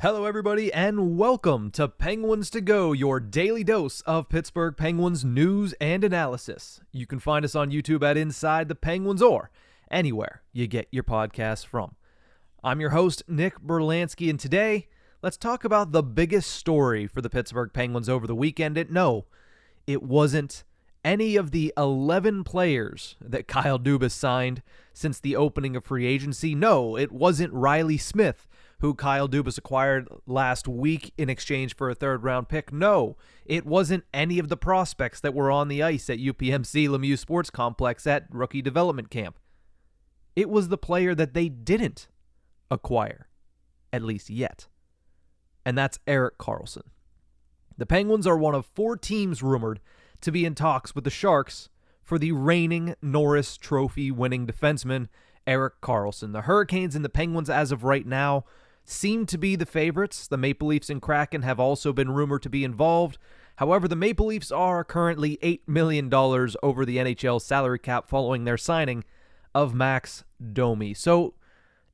Hello everybody and welcome to Penguins to Go, your daily dose of Pittsburgh Penguins news and analysis. You can find us on YouTube at Inside the Penguins or anywhere you get your podcasts from. I'm your host, Nick Brlansky, and today, let's talk about the biggest story for the Pittsburgh Penguins over the weekend. It wasn't any of the 11 players that Kyle Dubas signed since the opening of free agency. No, it wasn't Riley Smith, who Kyle Dubas acquired last week in exchange for a third-round pick. No, it wasn't any of the prospects that were on the ice at UPMC Lemieux Sports Complex at rookie development camp. It was the player that they didn't acquire, at least yet, and that's Erik Karlsson. The Penguins are one of 4 teams rumored to be in talks with the Sharks for the reigning Norris Trophy winning defenseman, Erik Karlsson. The Hurricanes and the Penguins, as of right now, seem to be the favorites. The Maple Leafs and Kraken have also been rumored to be involved. However, the Maple Leafs are currently $8 million over the NHL salary cap following their signing of Max Domi. So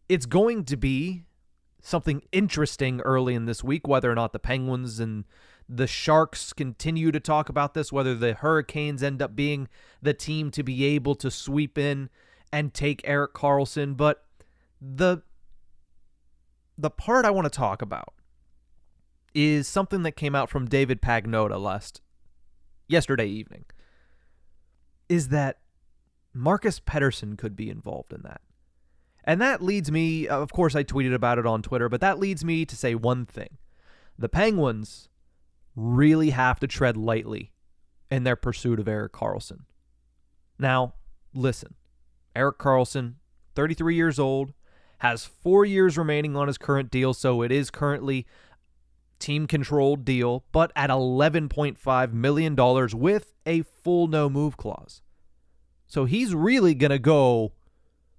it's going to be something interesting early in this week, whether or not the Penguins and the Sharks continue to talk about this, whether the Hurricanes end up being the team to be able to sweep in and take Erik Karlsson. But the part I want to talk about is something that came out from David Pagnotta yesterday evening, is that Marcus Pettersson could be involved in that. And that leads me, of course I tweeted about it on Twitter, but that leads me to say one thing. The Penguins really have to tread lightly in their pursuit of Erik Karlsson. Now, listen, Erik Karlsson, 33 years old, has 4 years remaining on his current deal, so it is currently team-controlled deal, but at $11.5 million with a full no-move clause. So he's really going to go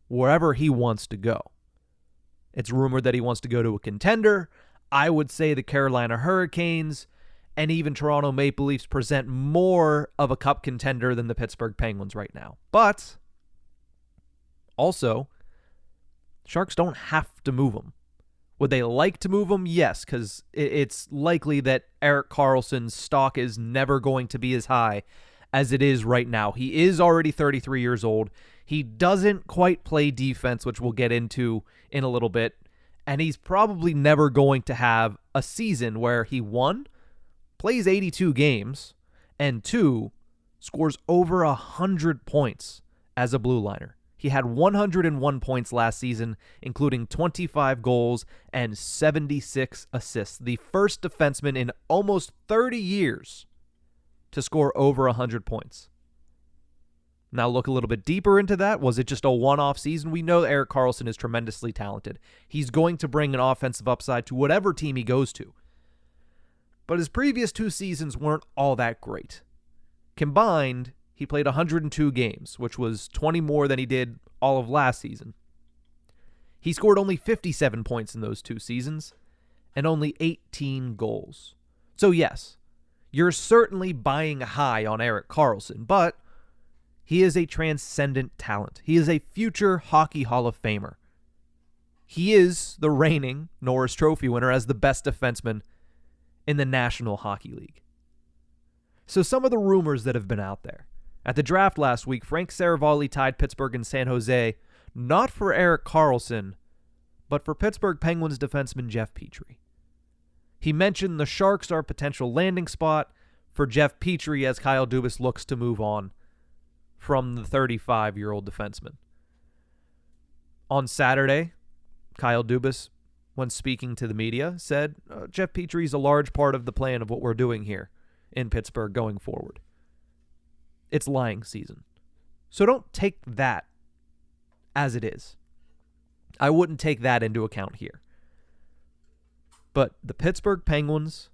wherever he wants to go. It's rumored that he wants to go to a contender. I would say the Carolina Hurricanes and even Toronto Maple Leafs present more of a cup contender than the Pittsburgh Penguins right now. But also, Sharks don't have to move him. Would they like to move him? Yes, because it's likely that Erik Karlsson's stock is never going to be as high as it is right now. He is already 33 years old. He doesn't quite play defense, which we'll get into in a little bit. And he's probably never going to have a season where he, 1, plays 82 games, and 2, scores over 100 points as a blue liner. He had 101 points last season, including 25 goals and 76 assists. The first defenseman in almost 30 years to score over 100 points. Now look a little bit deeper into that. Was it just a one-off season? We know Erik Karlsson is tremendously talented. He's going to bring an offensive upside to whatever team he goes to. But his previous 2 seasons weren't all that great. Combined, he played 102 games, which was 20 more than he did all of last season. He scored only 57 points in those 2 seasons and only 18 goals. So yes, you're certainly buying high on Erik Karlsson, but he is a transcendent talent. He is a future Hockey Hall of Famer. He is the reigning Norris Trophy winner as the best defenseman in the National Hockey League. So some of the rumors that have been out there. At the draft last week, Frank Saravalli tied Pittsburgh and San Jose, not for Erik Karlsson, but for Pittsburgh Penguins defenseman Jeff Petrie. He mentioned the Sharks are a potential landing spot for Jeff Petrie as Kyle Dubas looks to move on from the 35-year-old defenseman. On Saturday, Kyle Dubas, when speaking to the media, said, Jeff Petrie is a large part of the plan of what we're doing here in Pittsburgh going forward. It's lying season. So don't take that as it is. I wouldn't take that into account here. But the Pittsburgh Penguins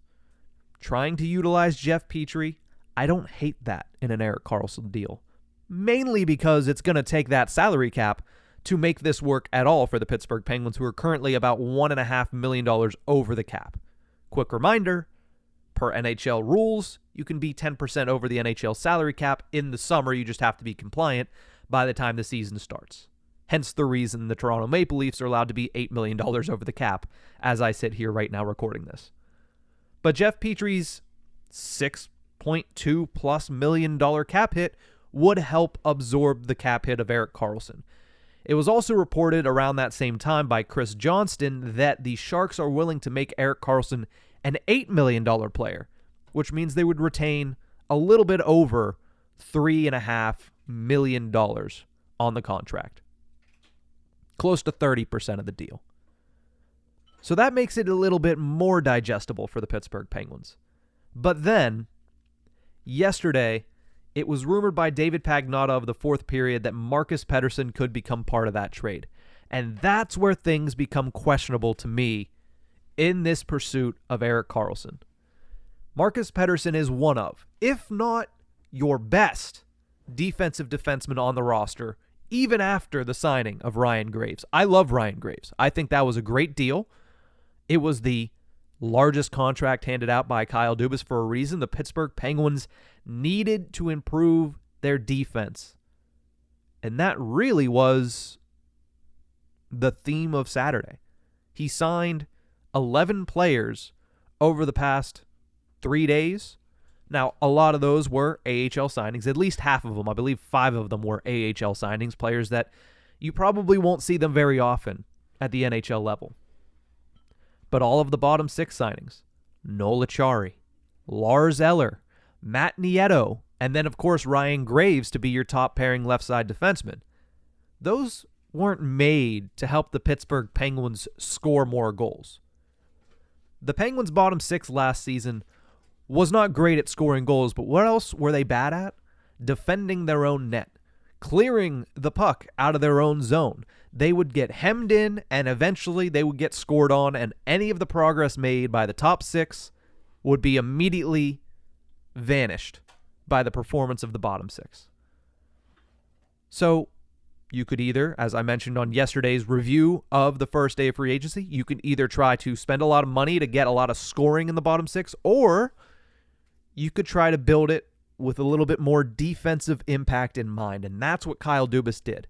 trying to utilize Jeff Petrie, I don't hate that in an Erik Karlsson deal. Mainly because it's going to take that salary cap to make this work at all for the Pittsburgh Penguins, who are currently about $1.5 million over the cap. Quick reminder, per NHL rules, you can be 10% over the NHL salary cap in the summer. You just have to be compliant by the time the season starts. Hence the reason the Toronto Maple Leafs are allowed to be $8 million over the cap as I sit here right now recording this. But Jeff Petry's $6.2 plus million cap hit would help absorb the cap hit of Erik Karlsson. It was also reported around that same time by Chris Johnston that the Sharks are willing to make Erik Karlsson an $8 million player, which means they would retain a little bit over $3.5 million on the contract. Close to 30% of the deal. So that makes it a little bit more digestible for the Pittsburgh Penguins. But then, yesterday, it was rumored by David Pagnotta of the Fourth Period that Marcus Pettersson could become part of that trade. And that's where things become questionable to me in this pursuit of Erik Karlsson. Marcus Pettersson is one of, if not your best, defensive defenseman on the roster, even after the signing of Ryan Graves. I love Ryan Graves. I think that was a great deal. It was the largest contract handed out by Kyle Dubas for a reason. The Pittsburgh Penguins needed to improve their defense. And that really was the theme of Saturday. He signed 11 players over the past 3 days. Now, a lot of those were AHL signings. At least half of them, I believe 5 of them were AHL signings, players that you probably won't see them very often at the NHL level. But all of the bottom 6 signings, Noel Acciari, Lars Eller, Matt Nieto, and then, of course, Ryan Graves to be your top pairing left side defenseman. Those weren't made to help the Pittsburgh Penguins score more goals. The Penguins' bottom 6 last season was not great at scoring goals, but what else were they bad at? Defending their own net, clearing the puck out of their own zone. They would get hemmed in, and eventually they would get scored on, and any of the progress made by the top 6 would be immediately vanished by the performance of the bottom 6. So you could either, as I mentioned on yesterday's review of the first day of free agency, you could either try to spend a lot of money to get a lot of scoring in the bottom 6, or you could try to build it with a little bit more defensive impact in mind, and that's what Kyle Dubas did.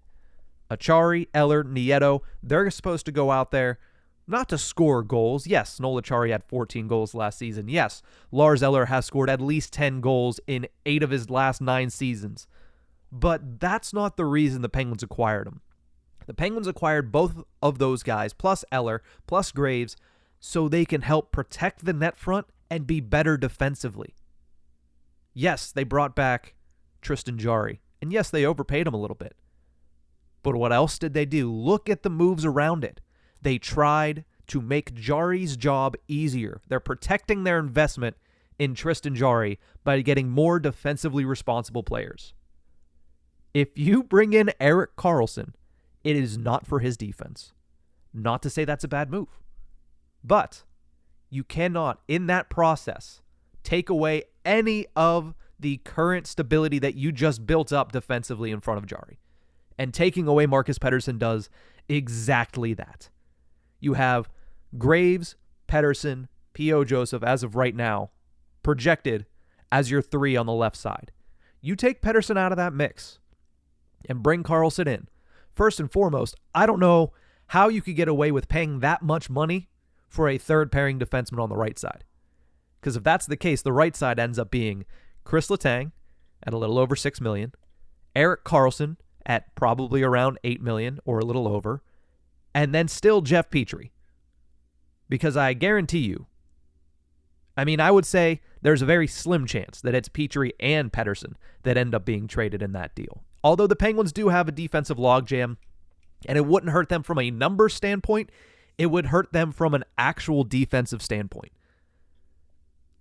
Acciari, Eller, Nieto, they're supposed to go out there not to score goals. Yes, Noel Acciari had 14 goals last season. Yes, Lars Eller has scored at least 10 goals in 8 of his last 9 seasons. But that's not the reason the Penguins acquired him. The Penguins acquired both of those guys, plus Eller, plus Graves, so they can help protect the net front and be better defensively. Yes, they brought back Tristan Jarry, and yes, they overpaid him a little bit. But what else did they do? Look at the moves around it. They tried to make Jarry's job easier. They're protecting their investment in Tristan Jarry by getting more defensively responsible players. If you bring in Erik Karlsson, it is not for his defense. Not to say that's a bad move. But you cannot, in that process, take away any of the current stability that you just built up defensively in front of Jarry. And taking away Marcus Pettersson does exactly that. You have Graves, Pettersson, P.O. Joseph, as of right now, projected as your 3 on the left side. You take Pettersson out of that mix and bring Karlsson in. First and foremost, I don't know how you could get away with paying that much money for a third pairing defenseman on the right side. Because if that's the case, the right side ends up being Chris Letang at a little over $6 million, Erik Karlsson at probably around $8 million or a little over, and then still Jeff Petry. Because I guarantee you, I would say there's a very slim chance that it's Petry and Pettersson that end up being traded in that deal. Although the Penguins do have a defensive logjam, and it wouldn't hurt them from a number standpoint, it would hurt them from an actual defensive standpoint.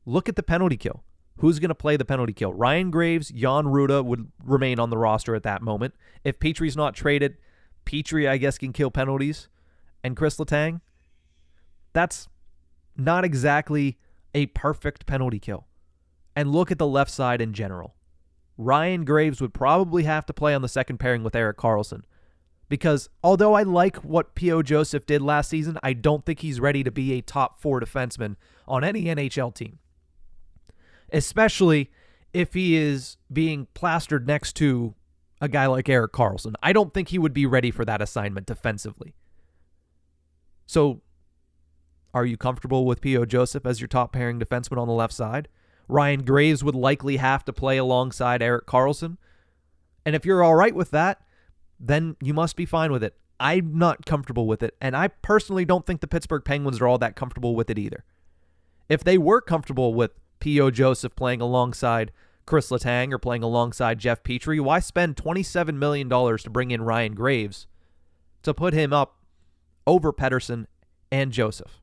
Look at the penalty kill. Who's going to play the penalty kill? Ryan Graves, Jan Ruda would remain on the roster at that moment. If Petry's not traded, Petry, I guess, can kill penalties. And Chris Letang, that's not exactly a perfect penalty kill. And look at the left side in general. Ryan Graves would probably have to play on the second pairing with Erik Karlsson. Because although I like what P.O. Joseph did last season, I don't think he's ready to be a top 4 defenseman on any NHL team. Especially if he is being plastered next to a guy like Erik Karlsson. I don't think he would be ready for that assignment defensively. So, are you comfortable with P.O. Joseph as your top pairing defenseman on the left side? Ryan Graves would likely have to play alongside Erik Karlsson. And if you're all right with that, then you must be fine with it. I'm not comfortable with it, and I personally don't think the Pittsburgh Penguins are all that comfortable with it either. If they were comfortable with P.O. Joseph playing alongside Chris Letang or playing alongside Jeff Petrie, why spend $27 million to bring in Ryan Graves to put him up over Pettersson and Joseph?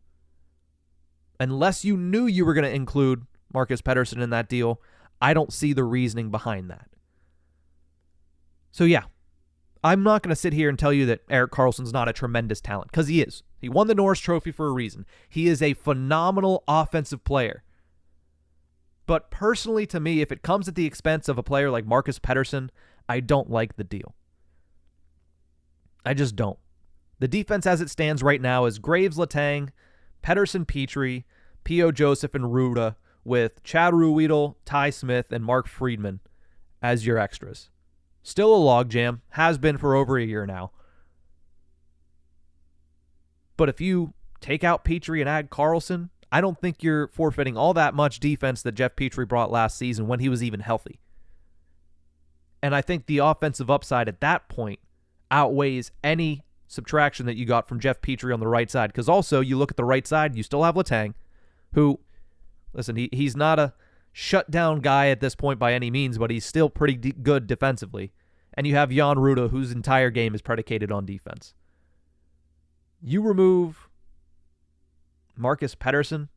Unless you knew you were going to include Marcus Pettersson in that deal, I don't see the reasoning behind that. So yeah, I'm not going to sit here and tell you that Erik Karlsson's not a tremendous talent, because he is. He won the Norris Trophy for a reason. He is a phenomenal offensive player. But personally, to me, if it comes at the expense of a player like Marcus Pettersson, I don't like the deal. I just don't. The defense as it stands right now is Graves, Letang, Pettersson, Petrie, P.O. Joseph, and Ruda, with Chad Ruhwedel, Ty Smith, and Mark Friedman as your extras. Still a logjam, has been for over a year now. But if you take out Petrie and add Karlsson, I don't think you're forfeiting all that much defense that Jeff Petrie brought last season when he was even healthy. And I think the offensive upside at that point outweighs any subtraction that you got from Jeff Petrie on the right side. Because also, you look at the right side, you still have Letang, who, listen, he's not a shutdown guy at this point by any means, but he's still pretty good defensively. And you have Jan Ruda, whose entire game is predicated on defense. You remove Marcus Pettersson.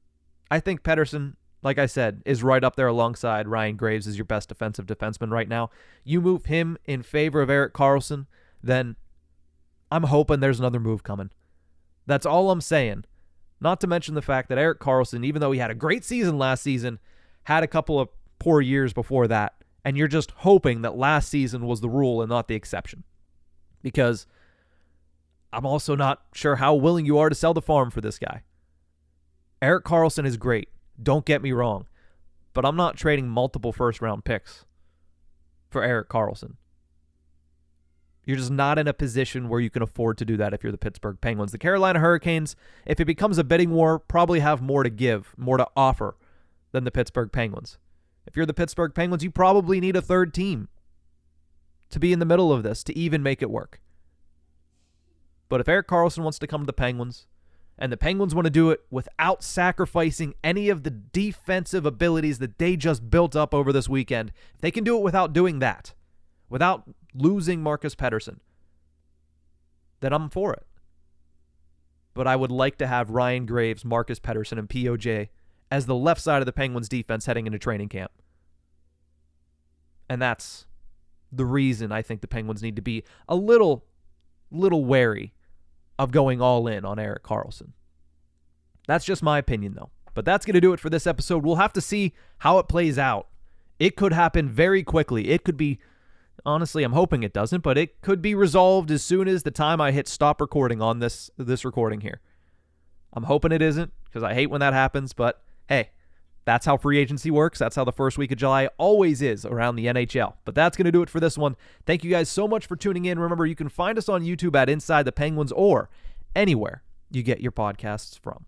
I think Pettersson, like I said, is right up there alongside Ryan Graves as your best defensive defenseman right now. You move him in favor of Erik Karlsson, then I'm hoping there's another move coming. That's all I'm saying. Not to mention the fact that Erik Karlsson, even though he had a great season last season, had a couple of poor years before that, and you're just hoping that last season was the rule and not the exception. Because I'm also not sure how willing you are to sell the farm for this guy. Erik Karlsson is great, don't get me wrong, but I'm not trading multiple first-round picks for Erik Karlsson. You're just not in a position where you can afford to do that if you're the Pittsburgh Penguins. The Carolina Hurricanes, if it becomes a bidding war, probably have more to give, more to offer than the Pittsburgh Penguins. If you're the Pittsburgh Penguins, you probably need a third team to be in the middle of this to even make it work. But if Erik Karlsson wants to come to the Penguins, and the Penguins want to do it without sacrificing any of the defensive abilities that they just built up over this weekend, if they can do it without doing that, without losing Marcus Pettersson, then I'm for it. But I would like to have Ryan Graves, Marcus Pettersson, and POJ as the left side of the Penguins defense heading into training camp. And that's the reason I think the Penguins need to be a little wary of going all in on Erik Karlsson. That's just my opinion, though. But that's going to do it for this episode. We'll have to see how it plays out. It could happen very quickly. It could be, honestly, I'm hoping it doesn't, but it could be resolved as soon as the time I hit stop recording on this recording here. I'm hoping it isn't, because I hate when that happens, but hey, that's how free agency works. That's how the first week of July always is around the NHL. But that's going to do it for this one. Thank you guys so much for tuning in. Remember, you can find us on YouTube at Inside the Penguins or anywhere you get your podcasts from.